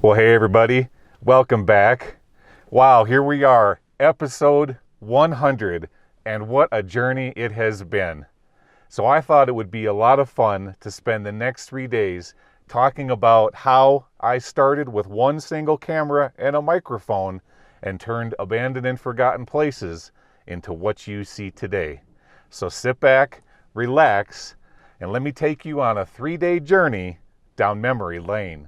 Well, hey everybody, welcome back. Wow, here we are, episode 100, and what a journey it has been. So I thought it would be a lot of fun to spend the next 3 days talking about how I started with one single camera and a microphone and turned abandoned and forgotten places into what you see today. So sit back, relax, and let me take you on a 3-day journey down memory lane.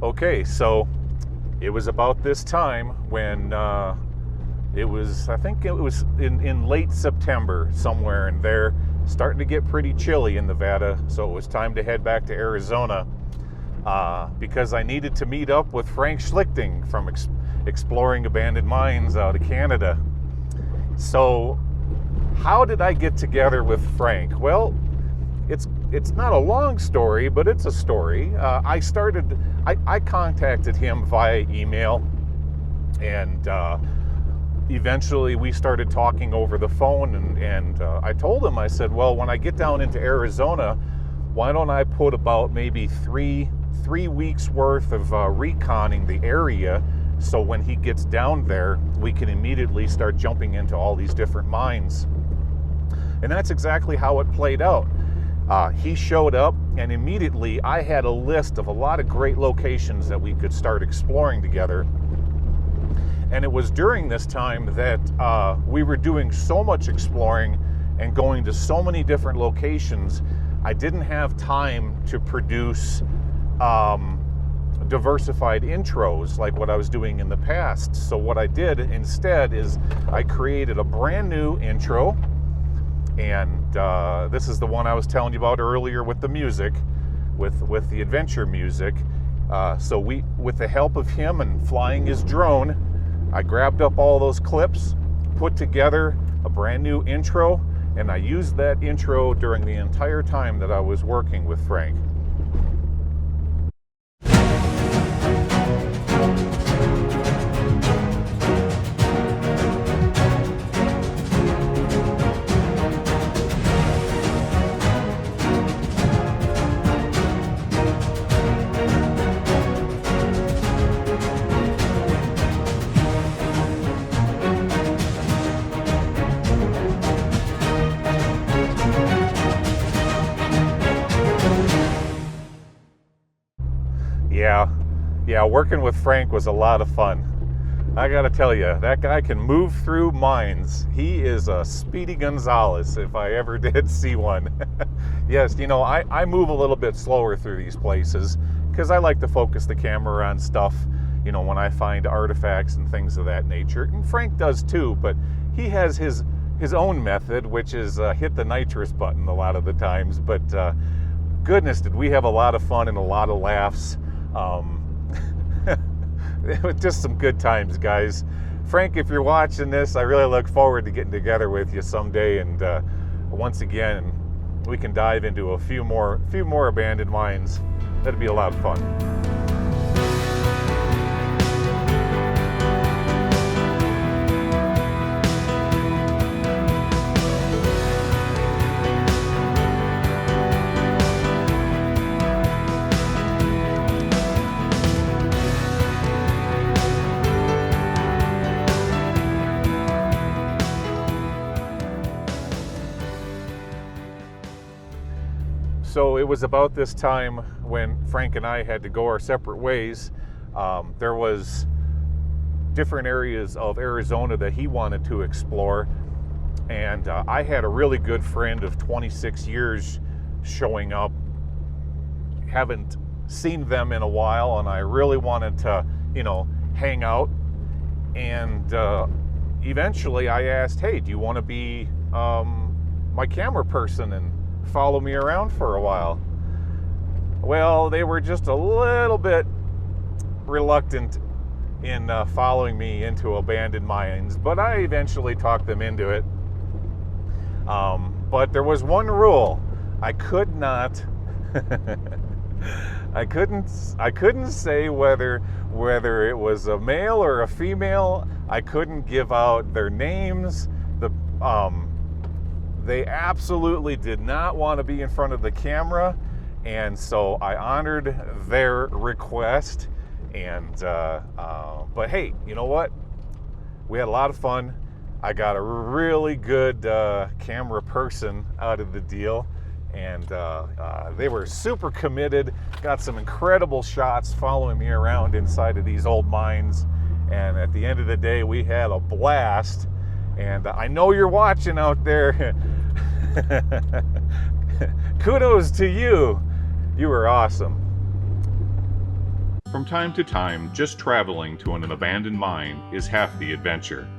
Okay, so it was about this time when I think it was in late September, somewhere in there, starting to get pretty chilly in Nevada, so it was time to head back to Arizona because I needed to meet up with Frank Schlichting from Exploring Abandoned Mines out of Canada. So how did I get together with Frank? Well, it's not a long story, but it's a story. I contacted him via email, and eventually we started talking over the phone, and I told him, I said, well, when I get down into Arizona, why don't I put about maybe three weeks worth of reconning the area, so when he gets down there, we can immediately start jumping into all these different mines. And that's exactly how it played out. He showed up, and immediately I had a list of a lot of great locations that we could start exploring together. And it was during this time that we were doing so much exploring and going to so many different locations, I didn't have time to produce diversified intros like what I was doing in the past. So what I did instead is I created a brand new intro. And this is the one I was telling you about earlier with the music, with the adventure music. So with the help of him and flying his drone, I grabbed up all those clips, put together a brand new intro, and I used that intro during the entire time that I was working with Frank. Yeah, working with Frank was a lot of fun. I gotta tell you, that guy can move through mines. He is a Speedy Gonzales, if I ever did see one. Yes, you know, I move a little bit slower through these places because I like to focus the camera on stuff, you know, when I find artifacts and things of that nature. And Frank does too, but he has his own method, which is hit the nitrous button a lot of the times. But goodness, did we have a lot of fun and a lot of laughs. It was just some good times, guys. Frank, if you're watching this, I really look forward to getting together with you someday, and once again, we can dive into a few more abandoned mines. That'd be a lot of fun. So it was about this time when Frank and I had to go our separate ways. There was different areas of Arizona that he wanted to explore, and I had a really good friend of 26 years showing up. Haven't seen them in a while, and I really wanted to, you know, hang out. And eventually I asked, hey, do you want to be my camera person and follow me around for a while? Well, they were just a little bit reluctant in following me into abandoned mines, but I eventually talked them into it. But there was one rule: I could not. I couldn't say whether it was a male or a female. I couldn't give out their names. They absolutely did not want to be in front of the camera, and so I honored their request. And but hey, you know what? We had a lot of fun. I got a really good camera person out of the deal, and they were super committed. Got some incredible shots following me around inside of these old mines, and at the end of the day, we had a blast. And I know you're watching out there. Kudos to you. You were awesome. From time to time, just traveling to an abandoned mine is half the adventure.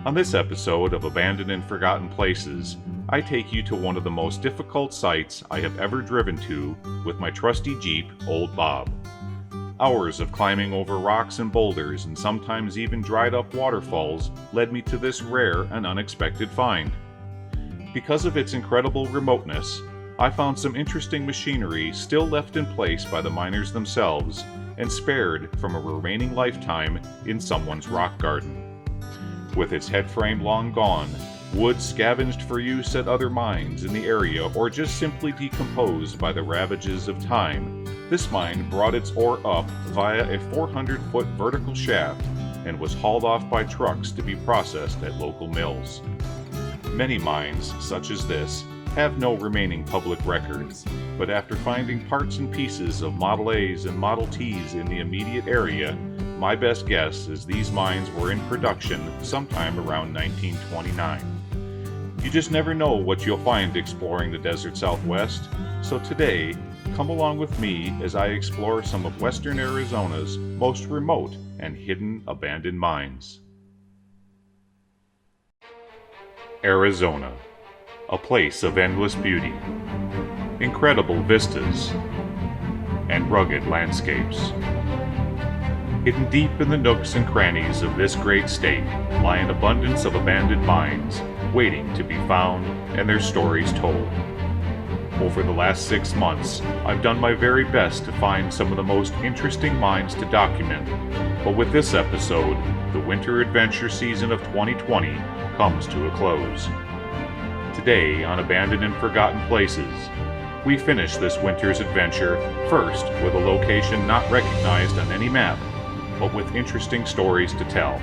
On this episode of Abandoned and Forgotten Places, I take you to one of the most difficult sites I have ever driven to with my trusty Jeep, Old Bob. Hours of climbing over rocks and boulders and sometimes even dried up waterfalls led me to this rare and unexpected find. Because of its incredible remoteness, I found some interesting machinery still left in place by the miners themselves and spared from a remaining lifetime in someone's rock garden. With its headframe long gone, wood scavenged for use at other mines in the area or just simply decomposed by the ravages of time, this mine brought its ore up via a 400-foot vertical shaft and was hauled off by trucks to be processed at local mills. Many mines, such as this, have no remaining public records, but after finding parts and pieces of Model A's and Model T's in the immediate area, my best guess is these mines were in production sometime around 1929. You just never know what you'll find exploring the desert Southwest, so today, come along with me as I explore some of western Arizona's most remote and hidden abandoned mines. Arizona, a place of endless beauty, incredible vistas, and rugged landscapes. Hidden deep in the nooks and crannies of this great state lie an abundance of abandoned mines, waiting to be found and their stories told. Over the last 6 months, I've done my very best to find some of the most interesting mines to document, but with this episode, the winter adventure season of 2020 comes to a close. Today on Abandoned and Forgotten Places, we finish this winter's adventure first with a location not recognized on any map, but with interesting stories to tell.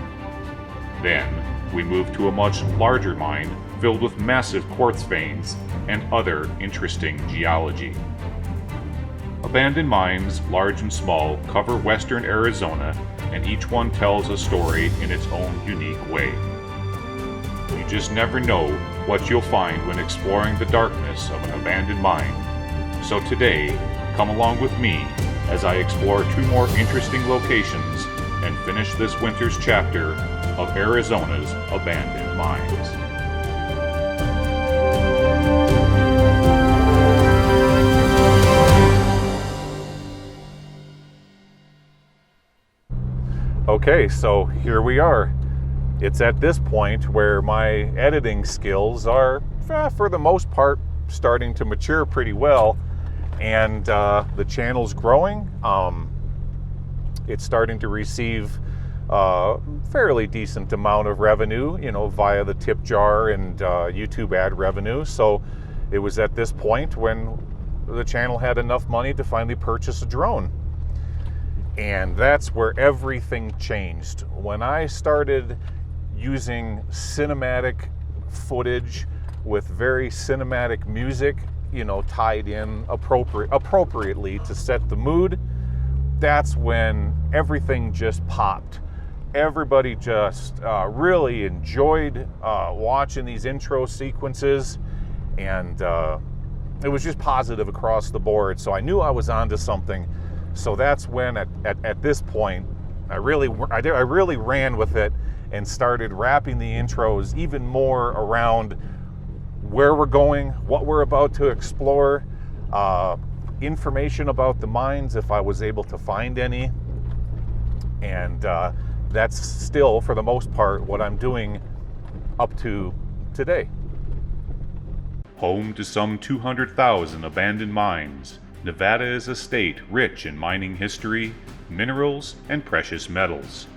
Then, we move to a much larger mine filled with massive quartz veins and other interesting geology. Abandoned mines, large and small, cover western Arizona, and each one tells a story in its own unique way. You just never know what you'll find when exploring the darkness of an abandoned mine. So today, come along with me as I explore 2 more interesting locations and finish this winter's chapter of Arizona's abandoned mines. Okay, so here we are. It's at this point where my editing skills are, for the most part, starting to mature pretty well, and the channel's growing. It's starting to receive a fairly decent amount of revenue, via the tip jar and YouTube ad revenue. So it was at this point when the channel had enough money to finally purchase a drone. And that's where everything changed. When I started using cinematic footage with very cinematic music, tied in appropriately to set the mood, that's when everything just popped. Everybody just really enjoyed watching these intro sequences, and it was just positive across the board. So I knew I was onto something. So that's when, at this point, I really ran with it and started wrapping the intros even more around where we're going, what we're about to explore, information about the mines if I was able to find any, And that's still, for the most part, what I'm doing up to today. Home to some 200,000 abandoned mines, Nevada is a state rich in mining history, minerals, and precious metals.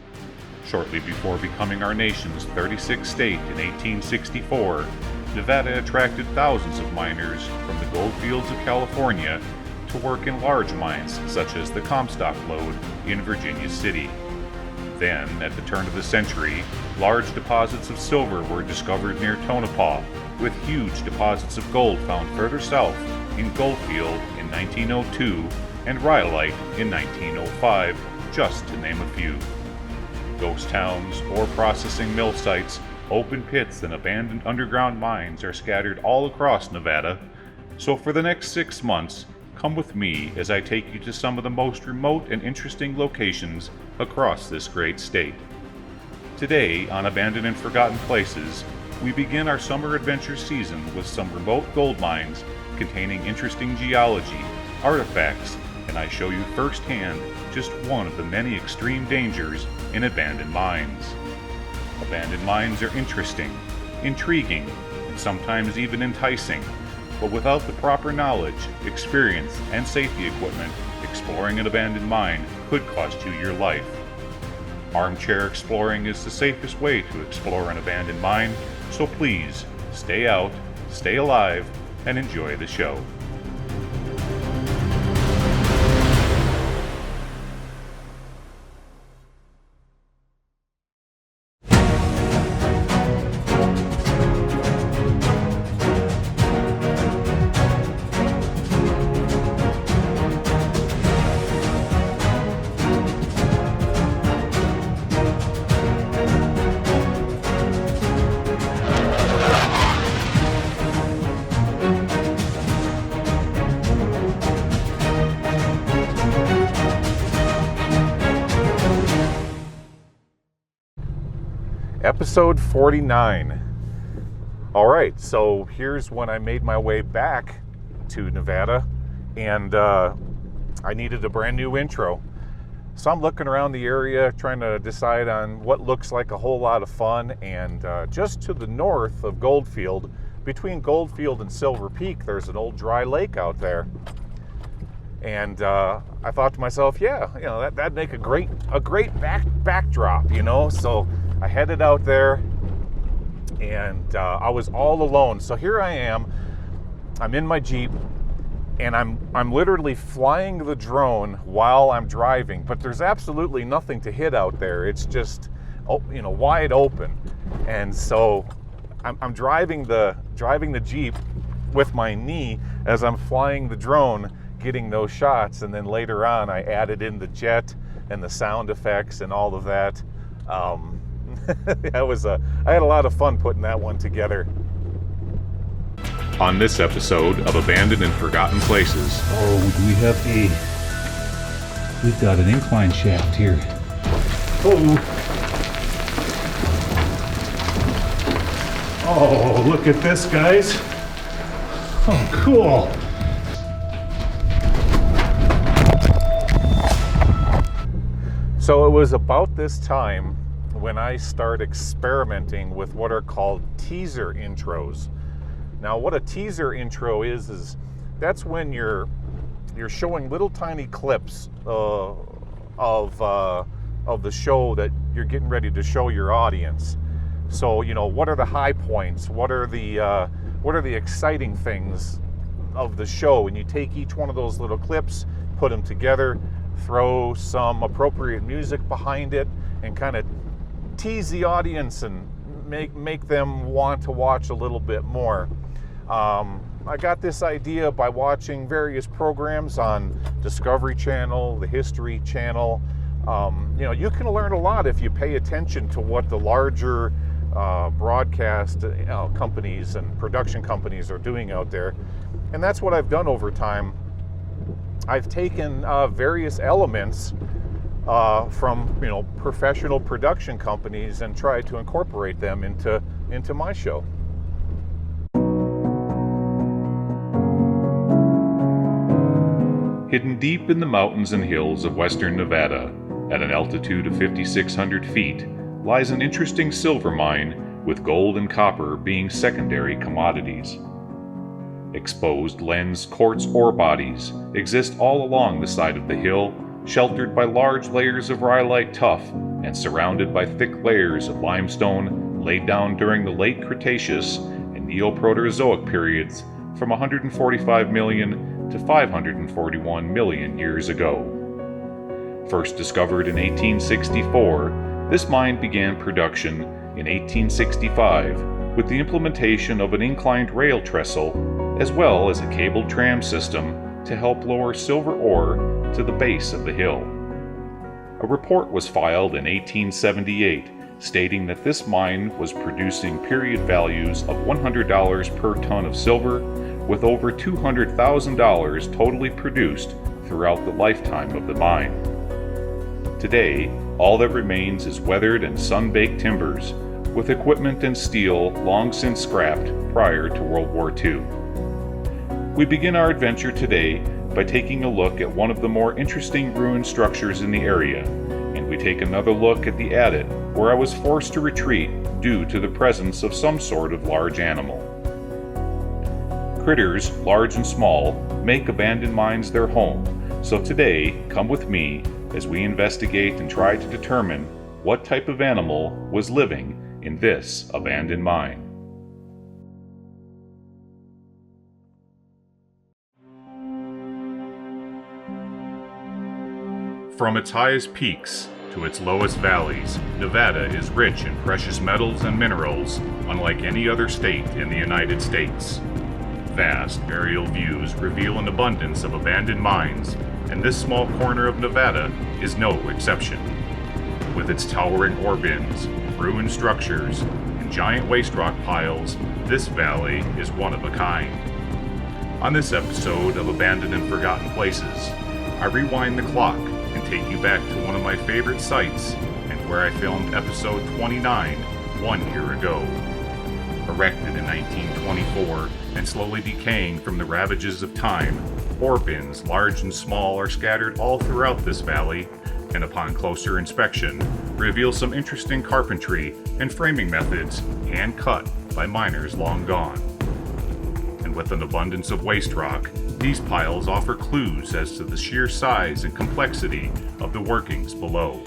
Shortly before becoming our nation's 36th state in 1864, Nevada attracted thousands of miners from the gold fields of California to work in large mines such as the Comstock Lode in Virginia City. Then, at the turn of the century, large deposits of silver were discovered near Tonopah, with huge deposits of gold found further south in Goldfield in 1902 and Rhyolite in 1905, just to name a few. Ghost towns, ore processing mill sites, open pits, and abandoned underground mines are scattered all across Nevada, so for the next 6 months, come with me as I take you to some of the most remote and interesting locations across this great state. Today, on Abandoned and Forgotten Places, we begin our summer adventure season with some remote gold mines containing interesting geology, artifacts, and I show you firsthand just one of the many extreme dangers in abandoned mines. Abandoned mines are interesting, intriguing, and sometimes even enticing, but without the proper knowledge, experience, and safety equipment, exploring an abandoned mine could cost you your life. Armchair exploring is the safest way to explore an abandoned mine, so please, stay out, stay alive, and enjoy the show. Episode 49. All right, so here's when I made my way back to Nevada, and I needed a brand new intro. So I'm looking around the area trying to decide on what looks like a whole lot of fun, and just to the north of Goldfield, between Goldfield and Silver Peak, there's an old dry lake out there. And I thought to myself, yeah, you know, that'd make a great backdrop, you know. So I headed out there, and I was all alone. So here I am. I'm in my Jeep, and I'm literally flying the drone while I'm driving. But there's absolutely nothing to hit out there. It's just, you know, wide open. And so I'm driving the Jeep with my knee as I'm flying the drone, getting those shots. And then later on, I added in the jet and the sound effects and all of that. I had a lot of fun putting that one together. On this episode of Abandoned and Forgotten Places. We've got an incline shaft here. Oh, look at this, guys. Oh, cool. So it was about this time when I start experimenting with what are called teaser intros. Now, what a teaser intro is that's when you're showing little tiny clips of the show that you're getting ready to show your audience. So, you know, what are the high points? What are the exciting things of the show? And you take each one of those little clips, put them together, throw some appropriate music behind it, and kind of tease the audience and make them want to watch a little bit more. I got this idea by watching various programs on Discovery Channel, the History Channel. You know, you can learn a lot if you pay attention to what the larger broadcast companies and production companies are doing out there. And that's what I've done over time. I've taken various elements from, you know, professional production companies and tried to incorporate them into my show. Hidden deep in the mountains and hills of western Nevada, At an altitude of 5,600 feet lies an interesting silver mine with gold and copper being secondary commodities. Exposed lens quartz ore bodies exist all along the side of the hill, sheltered by large layers of rhyolite tuff and surrounded by thick layers of limestone laid down during the late Cretaceous and Neoproterozoic periods from 145 million to 541 million years ago. First discovered in 1864, this mine began production in 1865 with the implementation of an inclined rail trestle as well as a cabled tram system to help lower silver ore to the base of the hill. A report was filed in 1878 stating that this mine was producing period values of $100 per ton of silver, with over $200,000 totally produced throughout the lifetime of the mine. Today, all that remains is weathered and sun-baked timbers, with equipment and steel long since scrapped prior to World War II. We begin our adventure today by taking a look at one of the more interesting ruined structures in the area, and we take another look at the adit where I was forced to retreat due to the presence of some sort of large animal. Critters, large and small, make abandoned mines their home, so today, come with me as we investigate and try to determine what type of animal was living in this abandoned mine. From its highest peaks to its lowest valleys, Nevada is rich in precious metals and minerals, unlike any other state in the United States. Vast aerial views reveal an abundance of abandoned mines, and this small corner of Nevada is no exception. With its towering ore bins, ruined structures, and giant waste rock piles, this valley is one of a kind. On this episode of Abandoned and Forgotten Places, I rewind the clock and take you back to one of my favorite sites and where I filmed episode 29 1 year ago. Erected in 1924 and slowly decaying from the ravages of time, ore bins large and small are scattered all throughout this valley, and upon closer inspection, reveal some interesting carpentry and framing methods hand cut by miners long gone. And with an abundance of waste rock, these piles offer clues as to the sheer size and complexity of the workings below.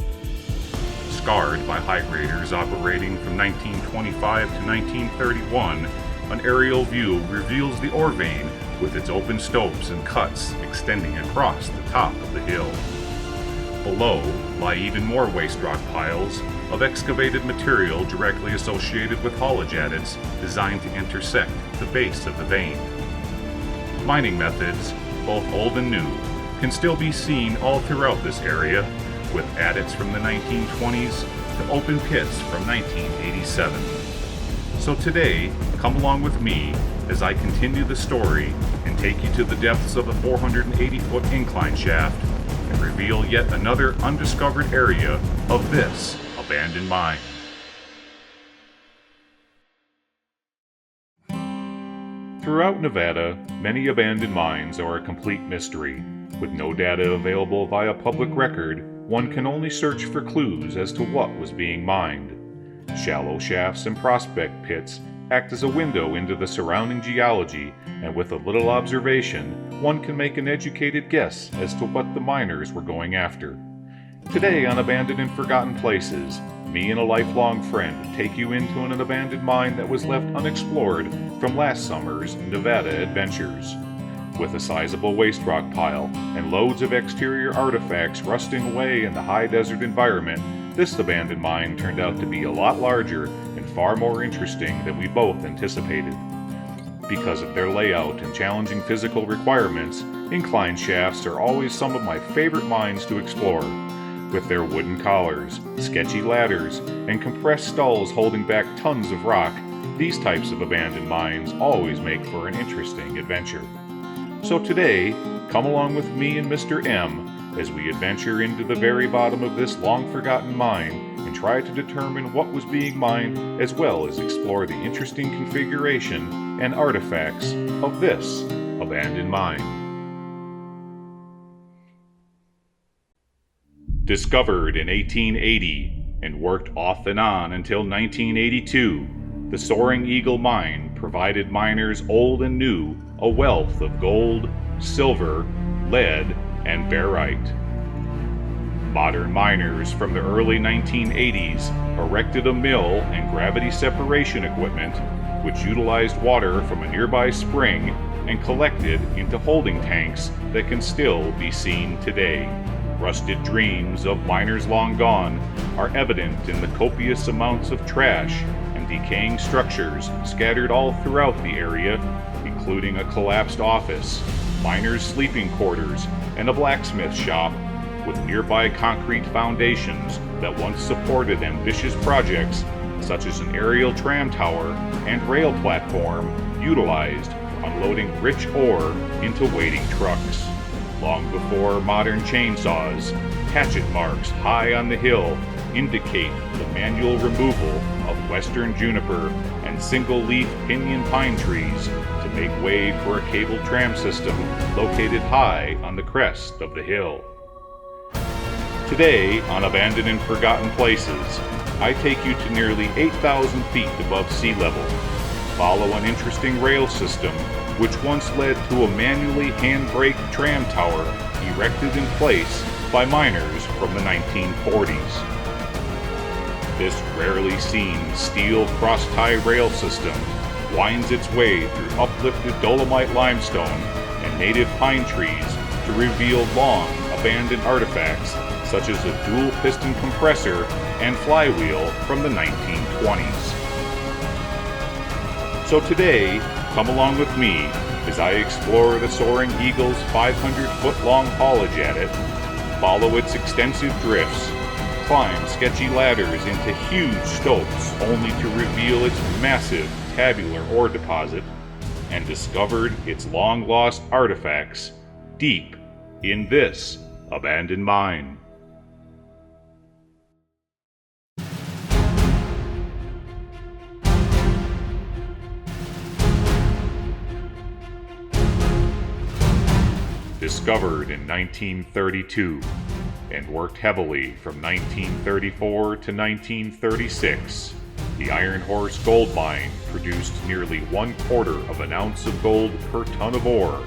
Scarred by high graders operating from 1925 to 1931, an aerial view reveals the ore vein with its open stopes and cuts extending across the top of the hill. Below lie even more waste rock piles of excavated material directly associated with haulage adits designed to intersect the base of the vein. Mining methods, both old and new, can still be seen all throughout this area, with adits from the 1920s to open pits from 1987. So today, come along with me as I continue the story and take you to the depths of a 480-foot incline shaft and reveal yet another undiscovered area of this abandoned mine. Throughout Nevada, many abandoned mines are a complete mystery. With no data available via public record, one can only search for clues as to what was being mined. Shallow shafts and prospect pits act as a window into the surrounding geology, and with a little observation, one can make an educated guess as to what the miners were going after. Today on Abandoned and Forgotten Places, me and a lifelong friend take you into an abandoned mine that was left unexplored from last summer's Nevada adventures. With a sizable waste rock pile and loads of exterior artifacts rusting away in the high desert environment, this abandoned mine turned out to be a lot larger and far more interesting than we both anticipated. Because of their layout and challenging physical requirements, incline shafts are always some of my favorite mines to explore. With their wooden collars, sketchy ladders, and compressed stalls holding back tons of rock, these types of abandoned mines always make for an interesting adventure. So today, come along with me and Mr. M as we adventure into the very bottom of this long-forgotten mine and try to determine what was being mined, as well as explore the interesting configuration and artifacts of this abandoned mine. Discovered in 1880 and worked off and on until 1982, the Soaring Eagle Mine provided miners old and new a wealth of gold, silver, lead, and barite. Modern miners from the early 1980s erected a mill and gravity separation equipment which utilized water from a nearby spring and collected into holding tanks that can still be seen today. Rusted dreams of miners long gone are evident in the copious amounts of trash and decaying structures scattered all throughout the area, including a collapsed office, miners' sleeping quarters, and a blacksmith shop, with nearby concrete foundations that once supported ambitious projects such as an aerial tram tower and rail platform utilized for unloading rich ore into waiting trucks. Long before modern chainsaws, hatchet marks high on the hill indicate the manual removal of western juniper and single-leaf pinyon pine trees to make way for a cable tram system located high on the crest of the hill. Today, on Abandoned and Forgotten Places, I take you to nearly 8,000 feet above sea level. Follow an interesting rail system which once led to a manually hand-brake tram tower erected in place by miners from the 1940s. This rarely seen steel cross-tie rail system winds its way through uplifted dolomite limestone and native pine trees to reveal long abandoned artifacts such as a dual piston compressor and flywheel from the 1920s. So today, come along with me as I explore the Soaring Eagle's 500-foot-long haulage at it, follow its extensive drifts, climb sketchy ladders into huge stopes only to reveal its massive tabular ore deposit, and discovered its long-lost artifacts deep in this abandoned mine. Discovered in 1932 and worked heavily from 1934 to 1936, the Iron Horse Gold Mine produced nearly 1/4 of an ounce of gold per ton of ore,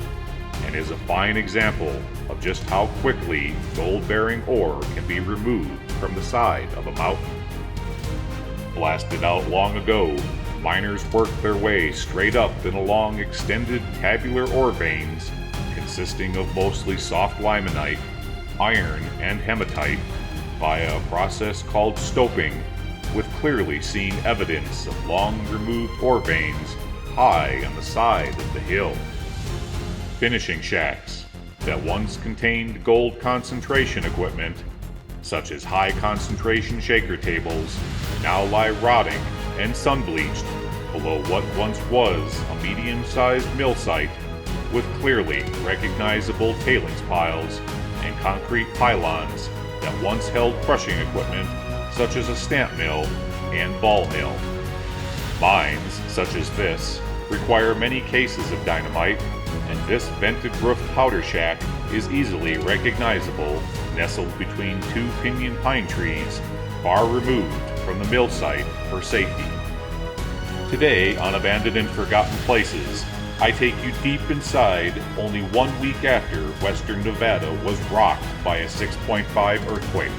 and is a fine example of just how quickly gold-bearing ore can be removed from the side of a mountain. Blasted out long ago, miners worked their way straight up and along extended tabular ore veins consisting of mostly soft limonite, iron, and hematite via a process called stoping, with clearly seen evidence of long-removed ore veins high on the side of the hill. Finishing shacks that once contained gold concentration equipment, such as high-concentration shaker tables, now lie rotting and sun-bleached below what once was a medium-sized mill site with clearly recognizable tailings piles and concrete pylons that once held crushing equipment such as a stamp mill and ball mill. Mines such as this require many cases of dynamite, and this vented roof powder shack is easily recognizable, nestled between two pinyon pine trees far removed from the mill site for safety. Today on Abandoned and Forgotten Places, I take you deep inside only 1 week after western Nevada was rocked by a 6.5 earthquake.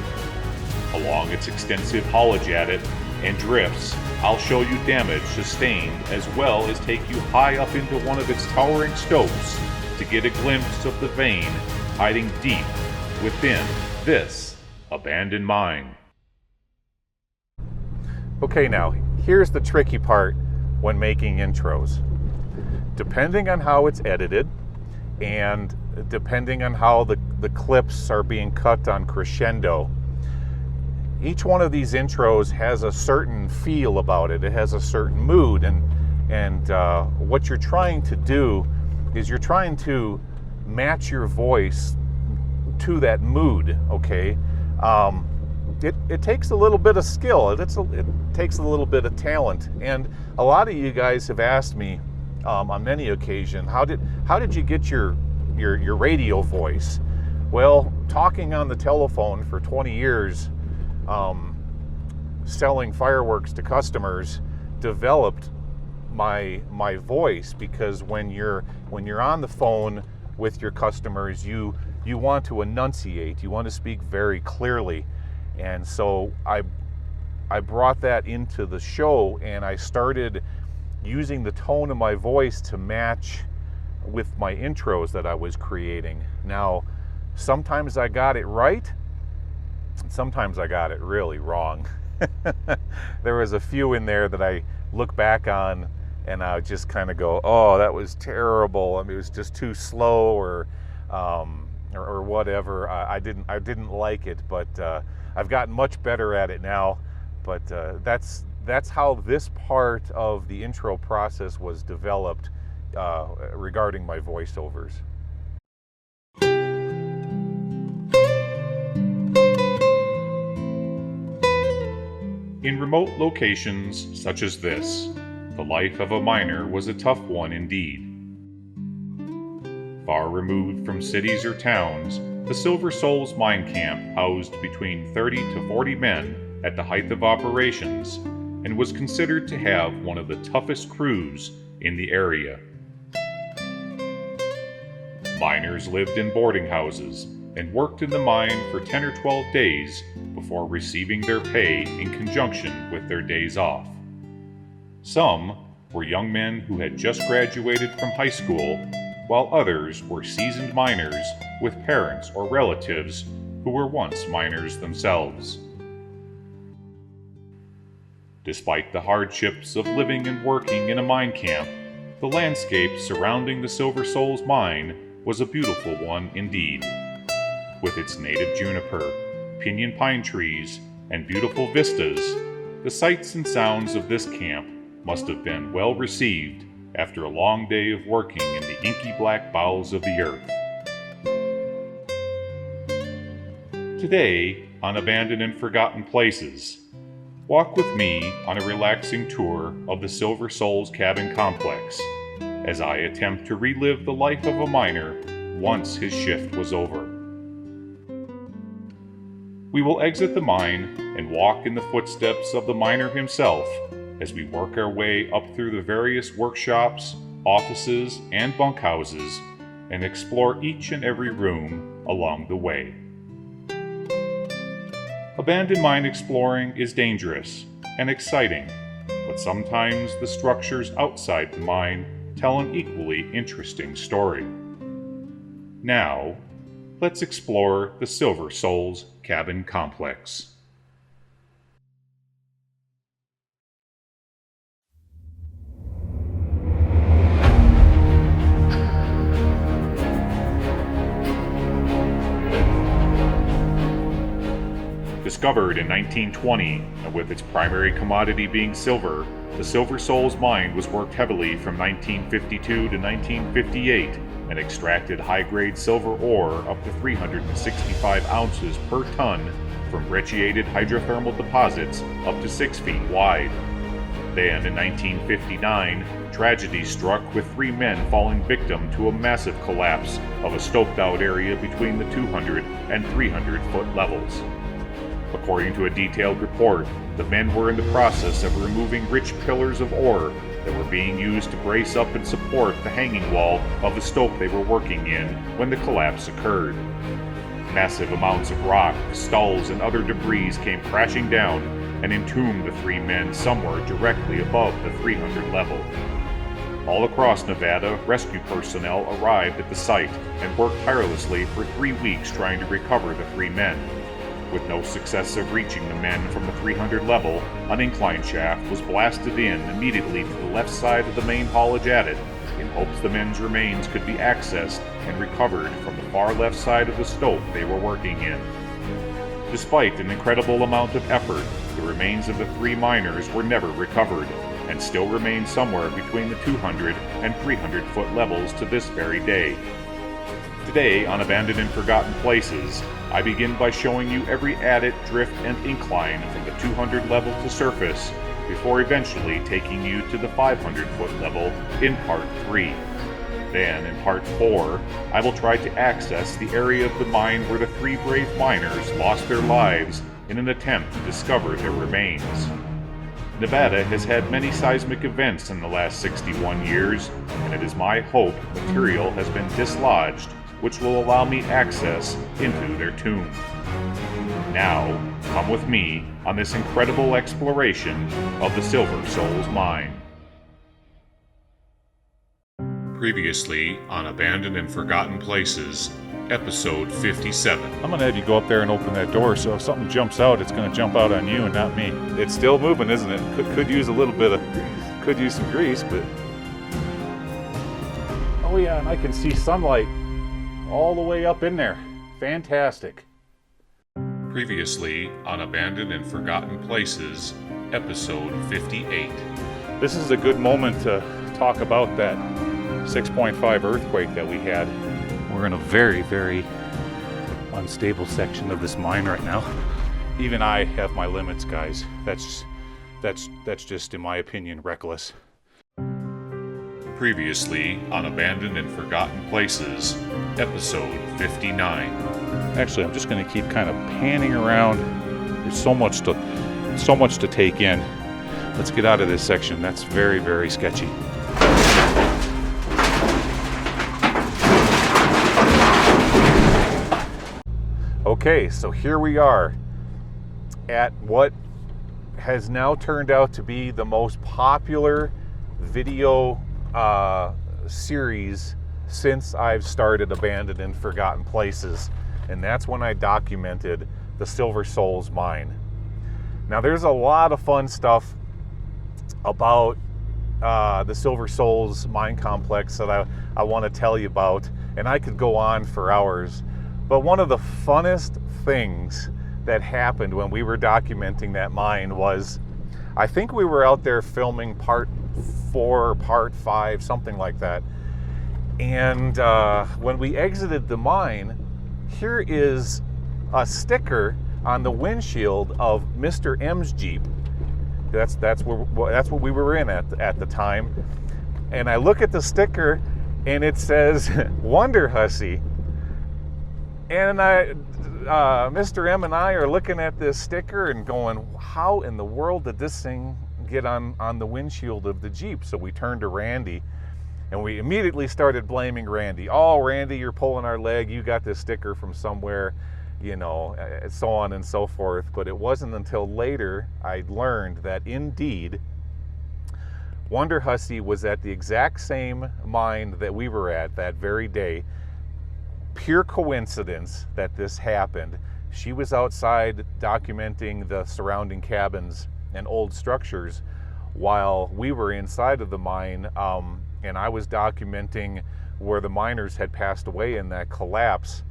Along its extensive haulage at it and drifts, I'll show you damage sustained as well as take you high up into one of its towering stopes to get a glimpse of the vein hiding deep within this abandoned mine. Okay, now, here's the tricky part when making intros. Depending on how it's edited and depending on how the clips are being cut on crescendo, each one of these intros has a certain feel about it. It has a certain mood, and what you're trying to do is you're trying to match your voice to that mood, okay? It takes a little bit of skill. It takes a little bit of talent, and a lot of you guys have asked me on many occasions, how did you get your radio voice? Well, talking on the telephone for 20 years, selling fireworks to customers, developed my voice, because when you're on the phone with your customers, you want to enunciate, you want to speak very clearly. And so I brought that into the show, and I started using the tone of my voice to match with my intros that I was creating. Now, sometimes I got it right, sometimes I got it really wrong. There was a few in there that I look back on and I just kind of go, oh, that was terrible. I mean, it was just too slow, or whatever. I didn't like it, but I've gotten much better at it now. But that's how this part of the intro process was developed regarding my voiceovers. In remote locations such as this, the life of a miner was a tough one indeed. Far removed from cities or towns, the Silver Souls mine camp housed between 30 to 40 men at the height of operations, and was considered to have one of the toughest crews in the area. Miners lived in boarding houses and worked in the mine for 10 or 12 days before receiving their pay in conjunction with their days off. Some were young men who had just graduated from high school, while others were seasoned miners with parents or relatives who were once miners themselves. Despite the hardships of living and working in a mine camp, the landscape surrounding the Silver Souls mine was a beautiful one indeed. With its native juniper, pinyon pine trees, and beautiful vistas, the sights and sounds of this camp must have been well received after a long day of working in the inky black bowels of the earth. Today, on Abandoned and Forgotten Places, walk with me on a relaxing tour of the Silver Souls cabin complex as I attempt to relive the life of a miner once his shift was over. We will exit the mine and walk in the footsteps of the miner himself as we work our way up through the various workshops, offices, and bunkhouses and explore each and every room along the way. Abandoned mine exploring is dangerous and exciting, but sometimes the structures outside the mine tell an equally interesting story. Now, let's explore the Silver Souls cabin complex. Discovered in 1920, and with its primary commodity being silver, the Silver Souls mine was worked heavily from 1952 to 1958 and extracted high-grade silver ore up to 365 ounces per ton from brecciated hydrothermal deposits up to 6 feet wide. Then, in 1959, tragedy struck with 3 men falling victim to a massive collapse of a stoked-out area between the 200 and 300-foot levels. According to a detailed report, the men were in the process of removing rich pillars of ore that were being used to brace up and support the hanging wall of the stope they were working in when the collapse occurred. Massive amounts of rock, skulls, and other debris came crashing down and entombed the 3 men somewhere directly above the 300 level. All across Nevada, rescue personnel arrived at the site and worked tirelessly for 3 weeks trying to recover the 3 men. With no success of reaching the men from the 300 level, an incline shaft was blasted in immediately to the left side of the main haulage adit, in hopes the men's remains could be accessed and recovered from the far left side of the stope they were working in. Despite an incredible amount of effort, the remains of the 3 miners were never recovered, and still remain somewhere between the 200 and 300 foot levels to this very day. Today, on Abandoned and Forgotten Places, I begin by showing you every adit, drift, and incline from the 200 level to surface, before eventually taking you to the 500 foot level in part 3. Then, in part 4, I will try to access the area of the mine where the 3 brave miners lost their lives in an attempt to discover their remains. Nevada has had many seismic events in the last 61 years, and it is my hope material has been dislodged which will allow me access into their tomb. Now, come with me on this incredible exploration of the Silver Souls Mine. Previously on Abandoned and Forgotten Places, Episode 57. I'm gonna have you go up there and open that door, so if something jumps out, it's gonna jump out on you and not me. It's still moving, isn't it? Could use a little bit of, could use some grease, but... Oh yeah, and I can see sunlight all the way up in there. Fantastic. Previously on Abandoned and Forgotten Places, Episode 58. This is a good moment to talk about that 6.5 earthquake that we had. We're in a very, very unstable section of this mine right now. Even I have my limits, guys. That's just, in my opinion, reckless. Previously on Abandoned and Forgotten Places, Episode 59. Actually, I'm just going to keep kind of panning around. There's so much to take in. Let's get out of this section. That's very, very sketchy. Okay, so here we are at what has now turned out to be the most popular video series since I've started Abandoned and Forgotten Places, and that's when I documented the Silver Souls Mine. Now, there's a lot of fun stuff about the Silver Souls Mine Complex that I want to tell you about, and I could go on for hours. But one of the funnest things that happened when we were documenting that mine was, I think we were out there filming part 4 or part 5, something like that. And when we exited the mine, here is a sticker on the windshield of Mr. M's Jeep. That's what we were in at the time. And I look at the sticker and it says, "Wonder Hussy." And Mr. M and I are looking at this sticker and going, how in the world did this thing get on the windshield of the Jeep? So we turned to Randy and we immediately started blaming Randy. Oh, Randy, you're pulling our leg. You got this sticker from somewhere, you know, so on and so forth. But it wasn't until later I learned that indeed Wonder Hussy was at the exact same mine that we were at that very day. Pure coincidence that this happened. She was outside documenting the surrounding cabins and old structures while we were inside of the mine, and I was documenting where the miners had passed away in that collapse.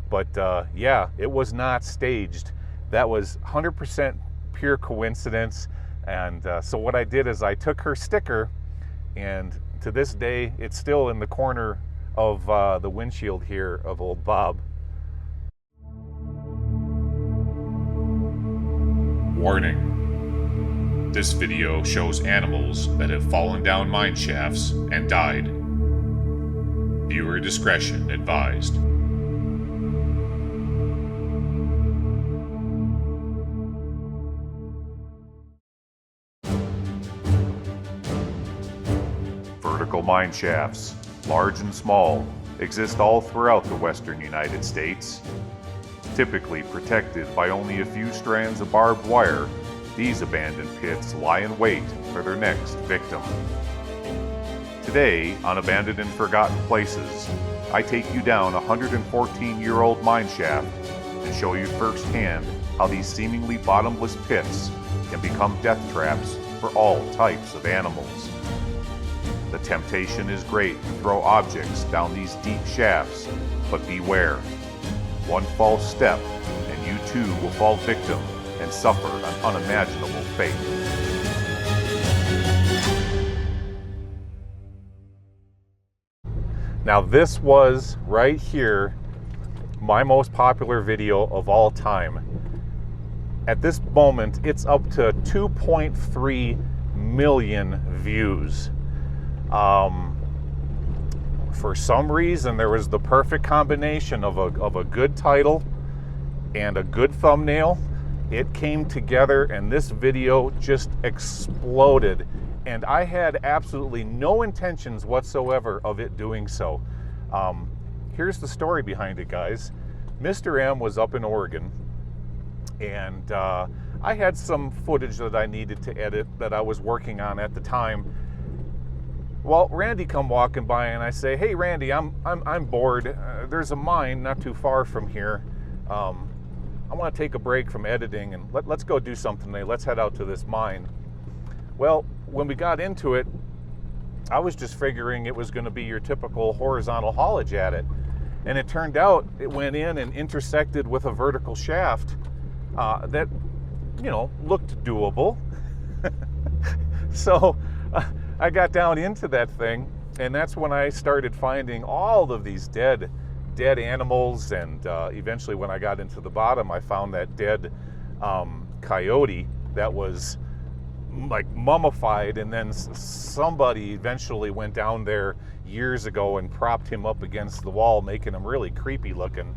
But yeah, it was not staged. That was 100% pure coincidence. And so what I did is I took her sticker, and to this day it's still in the corner of the windshield here of old Bob. Warning. This video shows animals that have fallen down mine shafts and died. Viewer discretion advised. Vertical mine shafts, large and small, exist all throughout the western United States. Typically protected by only a few strands of barbed wire, these abandoned pits lie in wait for their next victim. Today, on Abandoned and Forgotten Places, I take you down a 114-year-old mine shaft and show you firsthand how these seemingly bottomless pits can become death traps for all types of animals. The temptation is great to throw objects down these deep shafts, but beware. One false step, and you too will fall victim and suffer an unimaginable fate. Now this was, right here, my most popular video of all time. At this moment, it's up to 2.3 million views. for some reason, there was the perfect combination of a good title and a good thumbnail. It came together and this video just exploded. And I had absolutely no intentions whatsoever of it doing so. Here's the story behind it, guys. Mr. M was up in Oregon, and I had some footage that I needed to edit that I was working on at the time. Well, Randy come walking by, and I say, "Hey, Randy, I'm bored. There's a mine not too far from here. I want to take a break from editing, and let's go do something today. Let's head out to this mine." Well, when we got into it, I was just figuring it was going to be your typical horizontal haulage at it. And it turned out it went in and intersected with a vertical shaft that, you know, looked doable. So I got down into that thing, and that's when I started finding all of these dead animals. And eventually when I got into the bottom, I found that dead coyote that was like mummified, and then somebody eventually went down there years ago and propped him up against the wall, making him really creepy looking.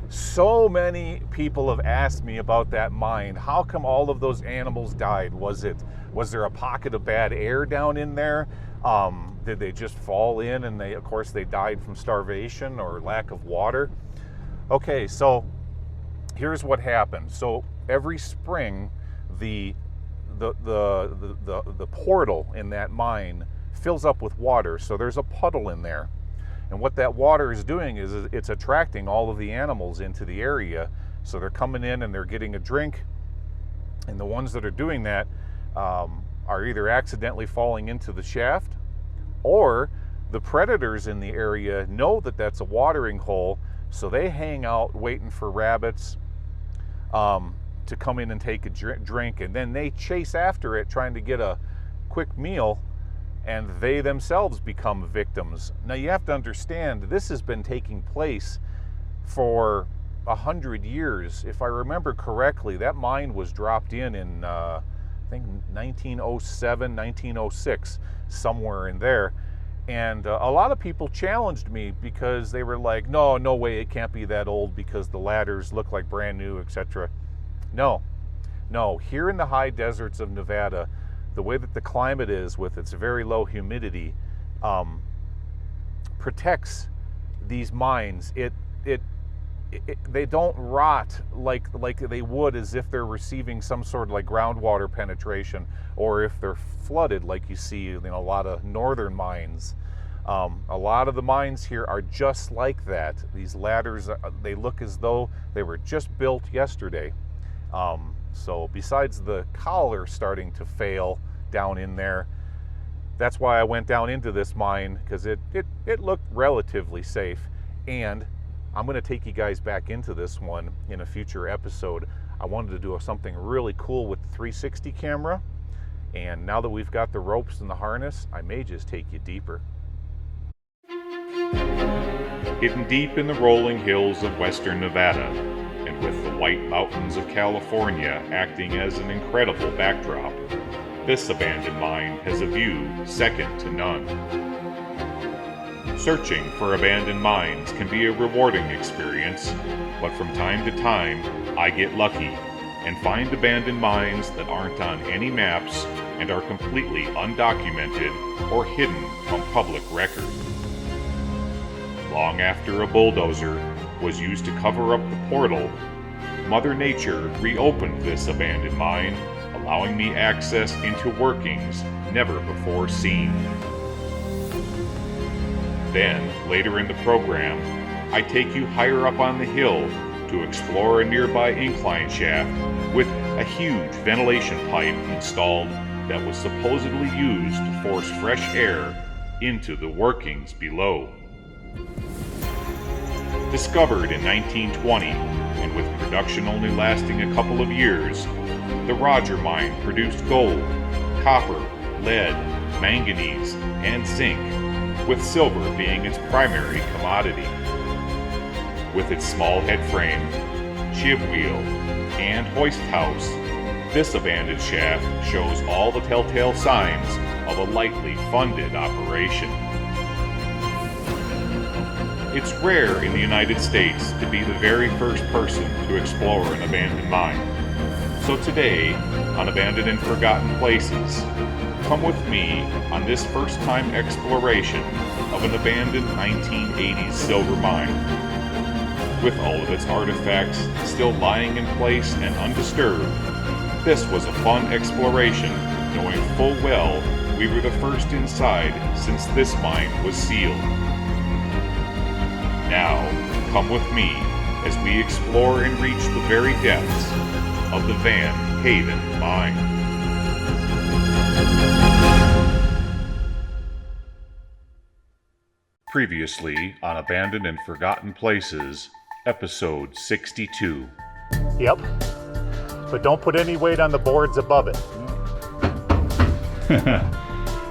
So many people have asked me about that mine. How come all of those animals died? Was there a pocket of bad air down in there? Did they just fall in and of course they died from starvation or lack of water? Okay, so here's what happened. So every spring, the portal in that mine fills up with water, so there's a puddle in there. And what that water is doing is it's attracting all of the animals into the area, so they're coming in and they're getting a drink. And the ones that are doing that are either accidentally falling into the shaft, or the predators in the area know that that's a watering hole, so they hang out waiting for rabbits to come in and take a drink, and then they chase after it trying to get a quick meal, and they themselves become victims. Now you have to understand, this has been taking place for 100 years. If I remember correctly, that mine was dropped in I think 1907, 1906, somewhere in there. And a lot of people challenged me because they were like, no way, it can't be that old because the ladders look like brand new, etc. No, here in the high deserts of Nevada, the way that the climate is with its very low humidity protects these mines. They don't rot like they would as if they're receiving some sort of like groundwater penetration, or if they're flooded like you see in a lot of northern mines. A lot of the mines here are just like that. These ladders, they look as though they were just built yesterday. So besides the collar starting to fail down in there, that's why I went down into this mine, because it looked relatively safe. And I'm going to take you guys back into this one in a future episode. I wanted to do something really cool with the 360 camera, and now that we've got the ropes and the harness, I may just take you deeper. Hidden deep in the rolling hills of western Nevada, and with the white mountains of California acting as an incredible backdrop, this abandoned mine has a view second to none. Searching for abandoned mines can be a rewarding experience, but from time to time, I get lucky and find abandoned mines that aren't on any maps and are completely undocumented or hidden from public record. Long after a bulldozer was used to cover up the portal, Mother Nature reopened this abandoned mine, allowing me access into workings never before seen. Then, later in the program, I take you higher up on the hill to explore a nearby incline shaft with a huge ventilation pipe installed that was supposedly used to force fresh air into the workings below. Discovered in 1920, and with production only lasting a couple of years, the Roger Mine produced gold, copper, lead, manganese, and zinc, with silver being its primary commodity. With its small head frame, jib wheel, and hoist house, this abandoned shaft shows all the telltale signs of a likely funded operation. It's rare in the United States to be the very first person to explore an abandoned mine. So today, on Abandoned and Forgotten Places, come with me on this first-time exploration of an abandoned 1980s silver mine. With all of its artifacts still lying in place and undisturbed, this was a fun exploration, knowing full well we were the first inside since this mine was sealed. Now, come with me as we explore and reach the very depths of the Van Haven Mine. Previously on Abandoned and Forgotten Places, Episode 62. Yep. But don't put any weight on the boards above it.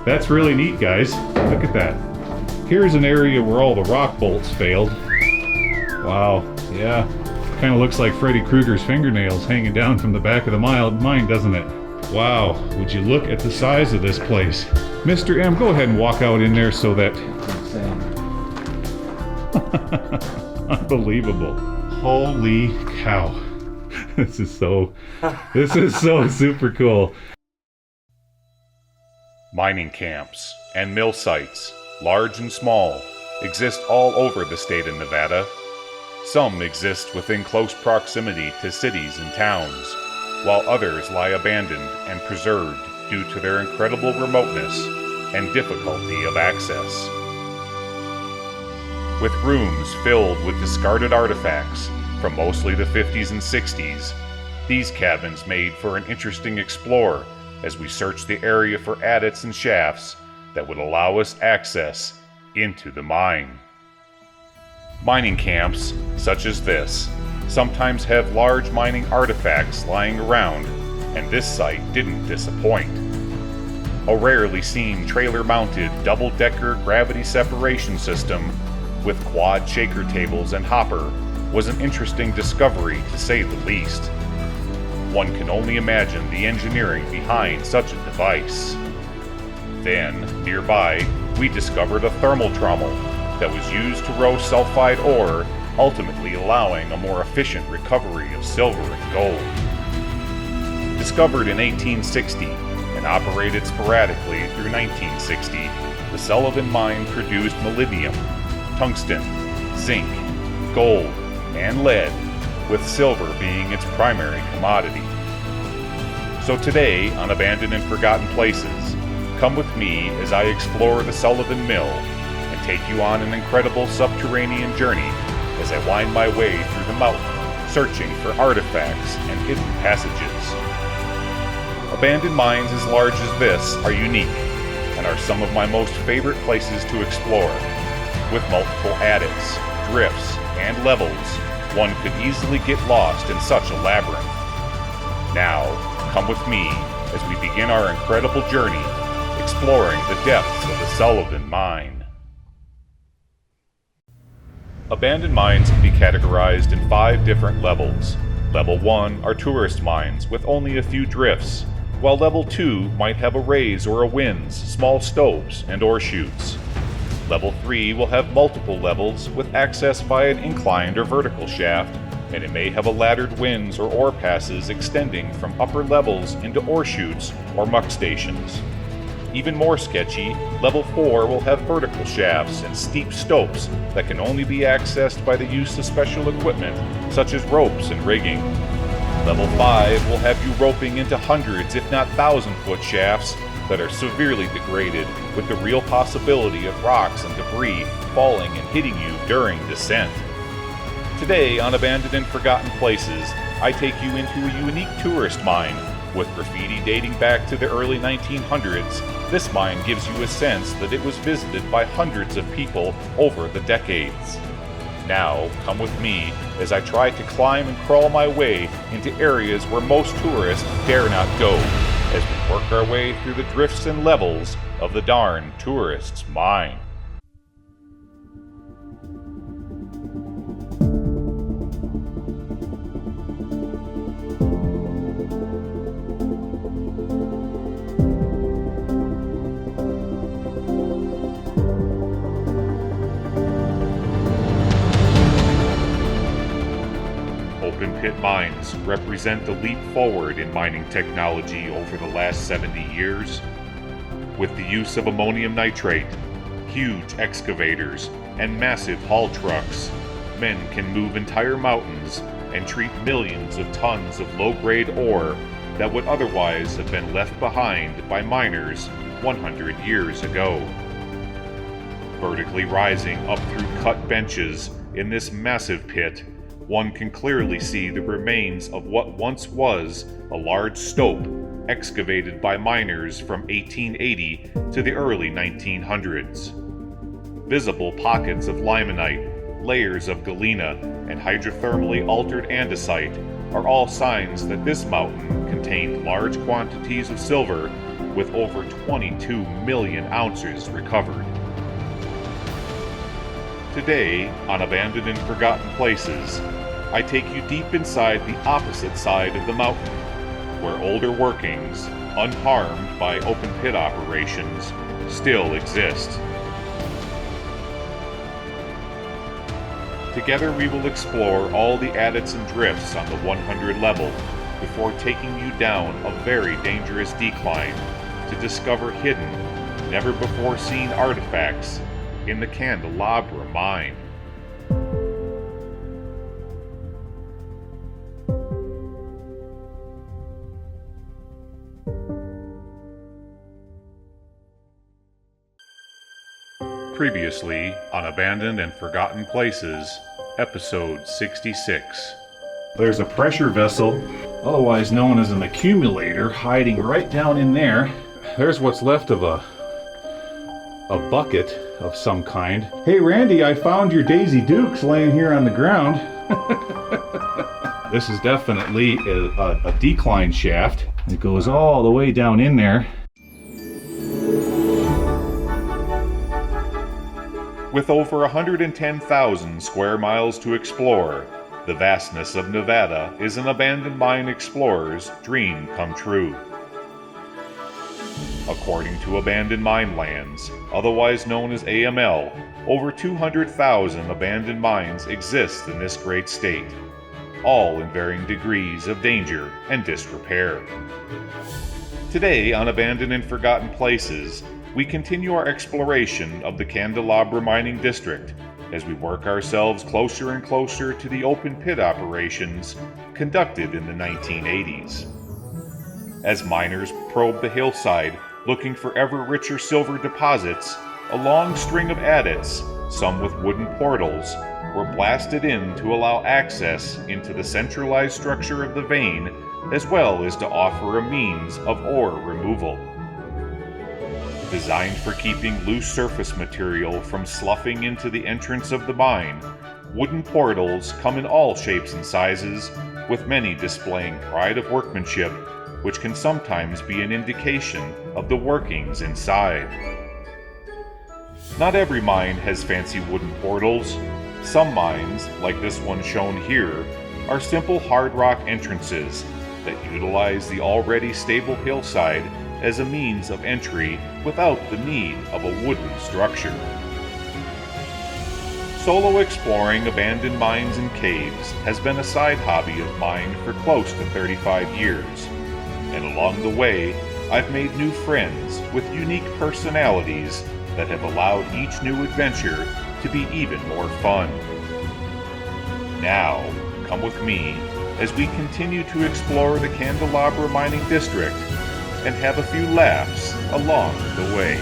That's really neat, guys. Look at that. Here's an area where all the rock bolts failed. Wow, yeah. Kind of looks like Freddy Krueger's fingernails hanging down from the back of the mine, doesn't it? Wow, would you look at the size of this place? Mr. M, go ahead and walk out in there so that... Unbelievable. Holy cow. This is so super cool. Mining camps and mill sites, large and small, exist all over the state of Nevada. Some exist within close proximity to cities and towns, while others lie abandoned and preserved due to their incredible remoteness and difficulty of access. With rooms filled with discarded artifacts from mostly the 50s and 60s, these cabins made for an interesting explore as we search the area for adits and shafts that would allow us access into the mine. Mining camps, such as this, sometimes have large mining artifacts lying around, and this site didn't disappoint. A rarely seen trailer-mounted double-decker gravity separation system with quad shaker tables and hopper was an interesting discovery to say the least. One can only imagine the engineering behind such a device. Then, nearby, we discovered a thermal trommel that was used to roast sulfide ore, ultimately allowing a more efficient recovery of silver and gold. Discovered in 1860 and operated sporadically through 1960, the Sullivan Mine produced molybdenum, tungsten, zinc, gold, and lead, with silver being its primary commodity. So today, on Abandoned and Forgotten Places, come with me as I explore the Sullivan Mill and take you on an incredible subterranean journey as I wind my way through the mountain, searching for artifacts and hidden passages. Abandoned mines as large as this are unique and are some of my most favorite places to explore. With multiple adits, drifts, and levels, one could easily get lost in such a labyrinth. Now, come with me as we begin our incredible journey, exploring the depths of the Sullivan Mine. Abandoned mines can be categorized in 5 different levels. Level 1 are tourist mines with only a few drifts, while Level 2 might have a raise or a winze, small stopes, and ore chutes. Level 3 will have multiple levels with access via an inclined or vertical shaft, and it may have a laddered winze or ore passes extending from upper levels into ore chutes or muck stations. Even more sketchy, Level 4 will have vertical shafts and steep stopes that can only be accessed by the use of special equipment such as ropes and rigging. Level 5 will have you roping into hundreds if not 1,000-foot shafts that are severely degraded, with the real possibility of rocks and debris falling and hitting you during descent. Today on Abandoned and Forgotten Places, I take you into a unique tourist mine. With graffiti dating back to the early 1900s, this mine gives you a sense that it was visited by hundreds of people over the decades. Now, come with me as I try to climb and crawl my way into areas where most tourists dare not go, as we work our way through the drifts and levels of the darn tourist's mine. mines represent the leap forward in mining technology over the last 70 years. With the use of ammonium nitrate, huge excavators, and massive haul trucks, men can move entire mountains and treat millions of tons of low-grade ore that would otherwise have been left behind by miners 100 years ago. Vertically rising up through cut benches in this massive pit, one can clearly see the remains of what once was a large stope excavated by miners from 1880 to the early 1900s. Visible pockets of limonite, layers of galena, and hydrothermally altered andesite are all signs that this mountain contained large quantities of silver, with over 22 million ounces recovered. Today, on Abandoned and Forgotten Places, I take you deep inside the opposite side of the mountain, where older workings, unharmed by open pit operations, still exist. Together we will explore all the adits and drifts on the 100 level before taking you down a very dangerous decline to discover hidden, never-before-seen artifacts in the Candalabra mine. Previously on Abandoned and Forgotten Places, Episode 66. There's a pressure vessel, otherwise known as an accumulator, hiding right down in there. There's what's left of a bucket of some kind. Hey Randy, I found your Daisy Dukes laying here on the ground. This is definitely a decline shaft. It goes all the way down in there. With over 110,000 square miles to explore, the vastness of Nevada is an abandoned mine explorer's dream come true. According to Abandoned Mine Lands, otherwise known as AML, over 200,000 abandoned mines exist in this great state, all in varying degrees of danger and disrepair. Today on Abandoned and Forgotten Places, we continue our exploration of the Candalabra mining district as we work ourselves closer and closer to the open pit operations conducted in the 1980s. As miners probe the hillside looking for ever richer silver deposits, a long string of adits, some with wooden portals, were blasted in to allow access into the centralized structure of the vein, as well as to offer a means of ore removal. Designed for keeping loose surface material from sloughing into the entrance of the mine, wooden portals come in all shapes and sizes, with many displaying pride of workmanship, which can sometimes be an indication of the workings inside. Not every mine has fancy wooden portals. Some mines, like this one shown here, are simple hard rock entrances that utilize the already stable hillside as a means of entry without the need of a wooden structure. Solo exploring abandoned mines and caves has been a side hobby of mine for close to 35 years, and along the way, I've made new friends with unique personalities that have allowed each new adventure to be even more fun. Now, come with me as we continue to explore the Candalabra mining district and have a few laughs along the way.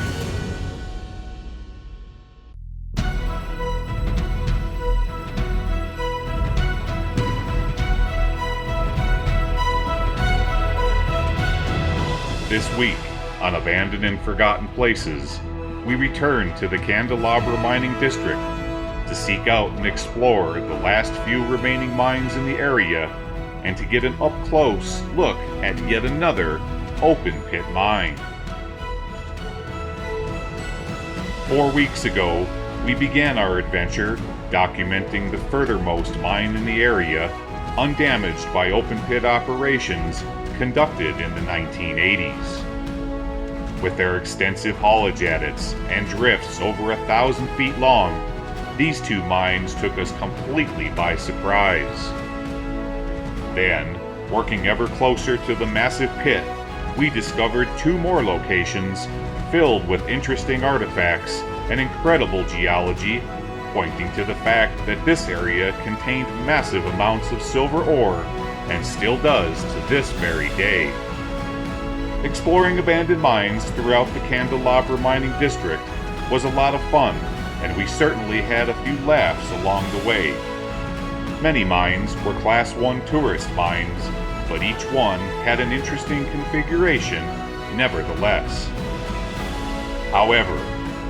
This week, on Abandoned and Forgotten Places, we return to the Candalabra mining district to seek out and explore the last few remaining mines in the area and to get an up-close look at yet another open-pit mine. 4 weeks ago, we began our adventure documenting the furthermost mine in the area, undamaged by open-pit operations conducted in the 1980s. With their extensive haulage adits and drifts over 1,000 feet long, these two mines took us completely by surprise. Then, working ever closer to the massive pit, we discovered 2 more locations filled with interesting artifacts and incredible geology, pointing to the fact that this area contained massive amounts of silver ore and still does to this very day. Exploring abandoned mines throughout the Candalabra mining district was a lot of fun, and we certainly had a few laughs along the way. Many mines were Class 1 tourist mines, but each one had an interesting configuration nevertheless. However,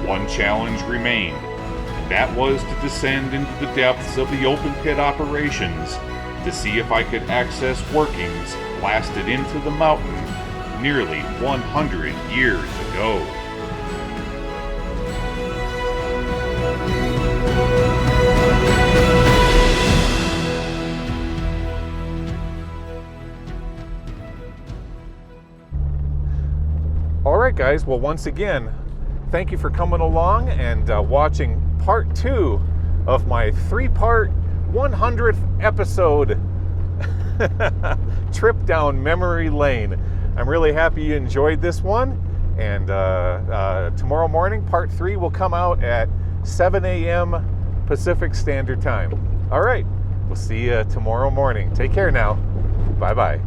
one challenge remained, and that was to descend into the depths of the open pit operations to see if I could access workings blasted into the mountain nearly 100 years ago. Alright guys, well once again, thank you for coming along and watching part 2 of my 3-part 100th episode trip down memory lane. I'm really happy you enjoyed this one, and tomorrow morning part 3 will come out at 7 a.m. Pacific Standard Time. Alright, we'll see you tomorrow morning. Take care now. Bye-bye.